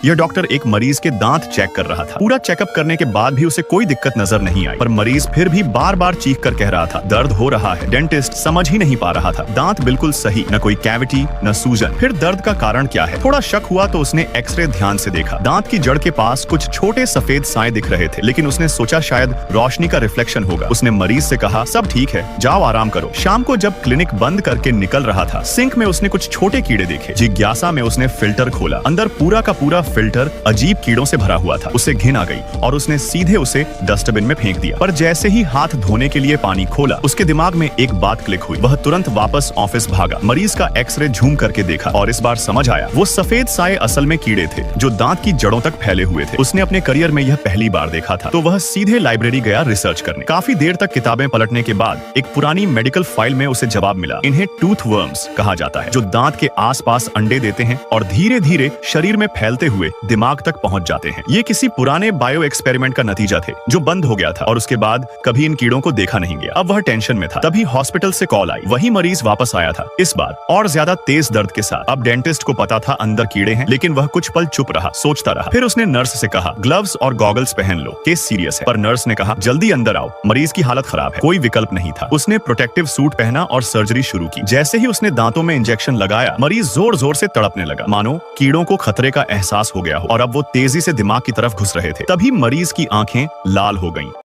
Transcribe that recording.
यह डॉक्टर एक मरीज के दांत चेक कर रहा था। पूरा चेकअप करने के बाद भी उसे कोई दिक्कत नजर नहीं आई, पर मरीज फिर भी बार बार चीख कर कह रहा था दर्द हो रहा है। डेंटिस्ट समझ ही नहीं पा रहा था, दांत बिल्कुल सही, न कोई कैविटी न सूजन। फिर दर्द का कारण क्या है? थोड़ा शक हुआ तो उसने एक्सरे ध्यान से देखा। दांत की जड़ के पास कुछ छोटे सफेद साए दिख रहे थे, लेकिन उसने सोचा शायद रोशनी का रिफ्लेक्शन होगा। उसने मरीज से कहा सब ठीक है, जाओ आराम करो। शाम को जब क्लिनिक बंद करके निकल रहा था, सिंक में उसने कुछ छोटे कीड़े देखे। जिज्ञासा में उसने फिल्टर खोला, अंदर पूरा का पूरा फिल्टर अजीब कीड़ों से भरा हुआ था। उसे घिन आ गई और उसने सीधे उसे डस्टबिन में फेंक दिया। पर जैसे ही हाथ धोने के लिए पानी खोला, उसके दिमाग में एक बात क्लिक हुई। वह तुरंत वापस ऑफिस भागा, मरीज का एक्सरे झूम करके देखा और इस बार समझ आया वो सफेद साए असल में कीड़े थे जो दांत की जड़ों तक फैले हुए थे। उसने अपने करियर में यह पहली बार देखा था, तो वह सीधे लाइब्रेरी गया रिसर्च करने। काफी देर तक किताबें पलटने के बाद एक पुरानी मेडिकल फाइल में उसे जवाब मिला। इन्हें टूथ वर्म्स कहा जाता है, जो दांत के आसपास अंडे देते हैं और धीरे धीरे शरीर में फैलते हुए दिमाग तक पहुंच जाते हैं। ये किसी पुराने बायो एक्सपेरिमेंट का नतीजा थे जो बंद हो गया था और उसके बाद कभी इन कीड़ों को देखा नहीं गया। अब वह टेंशन में था, तभी हॉस्पिटल से कॉल आई। वही मरीज वापस आया था, इस बार और ज्यादा तेज दर्द के साथ। अब डेंटिस्ट को पता था अंदर कीड़े हैं, लेकिन वह कुछ पल चुप रहा, सोचता रहा। फिर उसने नर्स से कहा ग्लव्स और गॉगल्स पहन लो, केस सीरियस है। पर नर्स ने कहा जल्दी अंदर आओ, मरीज की हालत खराब है। कोई विकल्प नहीं था। उसने प्रोटेक्टिव सूट पहना और सर्जरी शुरू की। जैसे ही उसने दांतों में इंजेक्शन लगाया, मरीज जोर जोर से तड़पने लगा, मानो कीड़ों को खतरे का एहसास हो गया हो और अब वो तेजी से दिमाग की तरफ घुस रहे थे। तभी मरीज की आंखें लाल हो गईं।